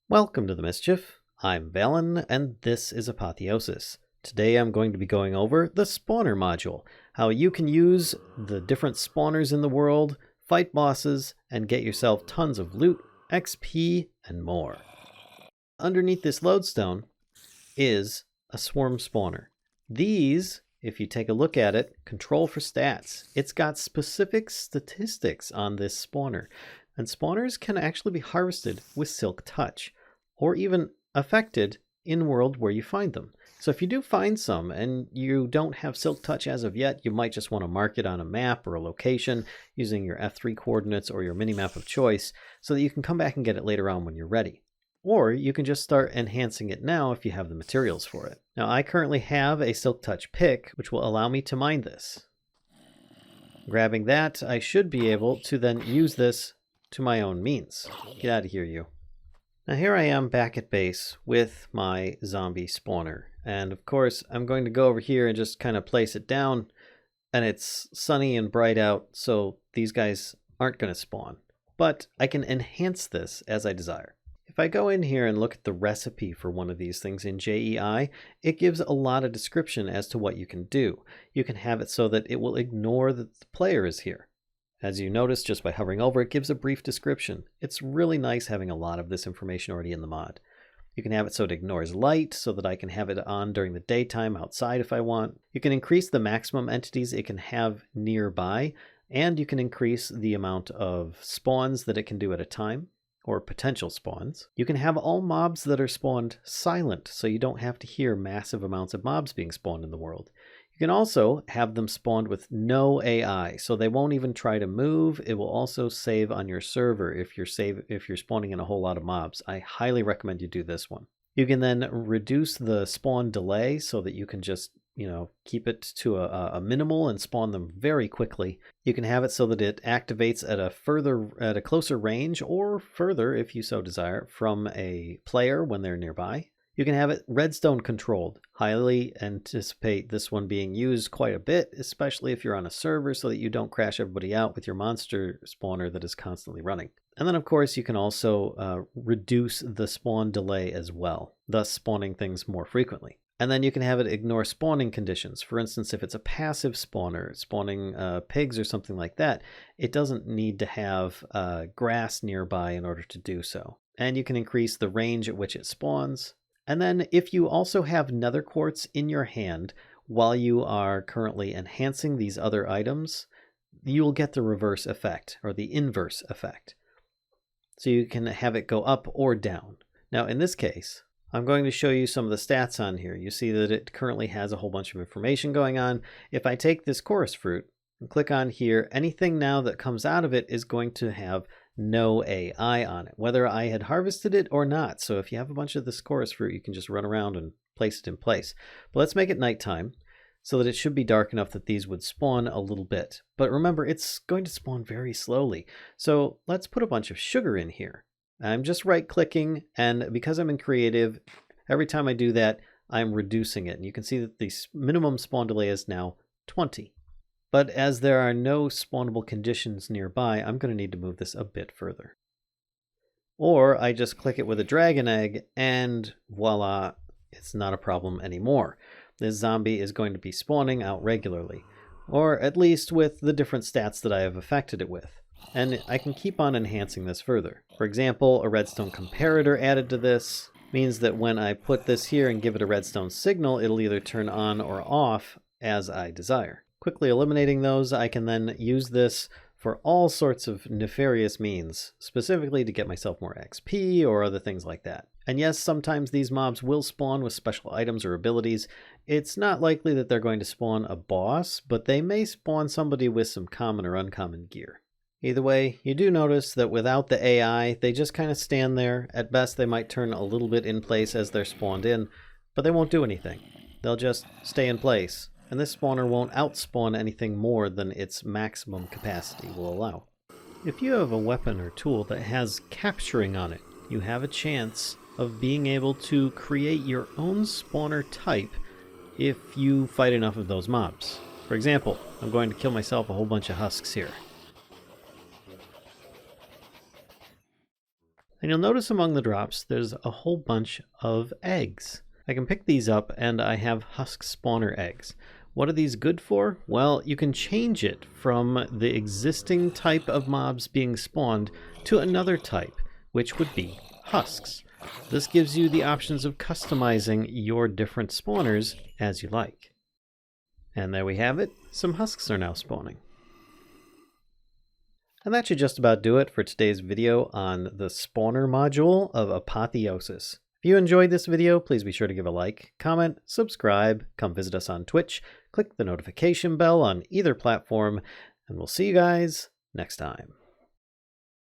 Welcome to the Mischief. I'm Valen, and this is Apotheosis. Today I'm going to be going over the spawner module, how you can use the different spawners in the world, fight bosses, and get yourself tons of loot, XP, and more. Underneath this lodestone is a swarm spawner. These, if you take a look at it, control for stats. It's got specific statistics on this spawner, and spawners can actually be harvested with Silk Touch, or even affected in world where you find them. So if you do find some and you don't have Silk Touch as of yet, you might just want to mark it on a map or a location using your F3 coordinates or your minimap of choice so that you can come back and get it later on when you're ready. Or you can just start enhancing it now if you have the materials for it. Now I currently have a Silk Touch pick, which will allow me to mine this. Grabbing that, I should be able to then use this to my own means. Get out of here, you. Now here I am back at base with my zombie spawner. And of course, I'm going to go over here and just kind of place it down. And it's sunny and bright out, so these guys aren't going to spawn. But I can enhance this as I desire. If I go in here and look at the recipe for one of these things in JEI, it gives a lot of description as to what you can do. You can have it so that it will ignore that the player is here. As you notice, just by hovering over, it gives a brief description. It's really nice having a lot of this information already in the mod. You can have it so it ignores light, so that I can have it on during the daytime outside if I want. You can increase the maximum entities it can have nearby, and you can increase the amount of spawns that it can do at a time, or potential spawns. You can have all mobs that are spawned silent, so you don't have to hear massive amounts of mobs being spawned in the world. You can also have them spawned with no AI, so they won't even try to move. It will also save on your server if you're spawning in a whole lot of mobs. I highly recommend you do this one. You can then reduce the spawn delay so that you can just, keep it to a minimal and spawn them very quickly. You can have it so that it activates at a closer range, or further if you so desire, from a player when they're nearby. You can have it redstone controlled. Highly anticipate this one being used quite a bit, especially if you're on a server, so that you don't crash everybody out with your monster spawner that is constantly running. And then of course you can also reduce the spawn delay as well, thus spawning things more frequently. And then you can have it ignore spawning conditions. For instance, if it's a passive spawner, spawning pigs or something like that, it doesn't need to have grass nearby in order to do so. And you can increase the range at which it spawns. And then if you also have Nether Quartz in your hand while you are currently enhancing these other items, you will get the reverse effect, or the inverse effect. So you can have it go up or down. Now in this case, I'm going to show you some of the stats on here. You see that it currently has a whole bunch of information going on. If I take this chorus fruit and click on here, anything now that comes out of it is going to have no AI on it, whether I had harvested it or not. So if you have a bunch of this chorus fruit, you can just run around and place it in place. But let's make it nighttime so that it should be dark enough that these would spawn a little bit. But remember, it's going to spawn very slowly. So let's put a bunch of sugar in here. I'm just right clicking, and because I'm in creative, every time I do that, I'm reducing it. And you can see that the minimum spawn delay is now 20. But as there are no spawnable conditions nearby, I'm going to need to move this a bit further. Or I just click it with a dragon egg and voila, it's not a problem anymore. This zombie is going to be spawning out regularly, or at least with the different stats that I have affected it with. And I can keep on enhancing this further. For example, a redstone comparator added to this means that when I put this here and give it a redstone signal, it'll either turn on or off as I desire. Quickly eliminating those, I can then use this for all sorts of nefarious means, specifically to get myself more XP or other things like that. And yes, sometimes these mobs will spawn with special items or abilities. It's not likely that they're going to spawn a boss, but they may spawn somebody with some common or uncommon gear. Either way, you do notice that without the AI, they just kind of stand there. At best, they might turn a little bit in place as they're spawned in, but they won't do anything. They'll just stay in place. And this spawner won't outspawn anything more than its maximum capacity will allow. If you have a weapon or tool that has capturing on it, you have a chance of being able to create your own spawner type if you fight enough of those mobs. For example, I'm going to kill myself a whole bunch of husks here. And you'll notice among the drops there's a whole bunch of eggs. I can pick these up and I have husk spawner eggs. What are these good for? Well, you can change it from the existing type of mobs being spawned to another type, which would be husks. This gives you the options of customizing your different spawners as you like. And there we have it. Some husks are now spawning. And that should just about do it for today's video on the spawner module of Apotheosis. If you enjoyed this video, please be sure to give a like, comment, subscribe, come visit us on Twitch, click the notification bell on either platform, and we'll see you guys next time.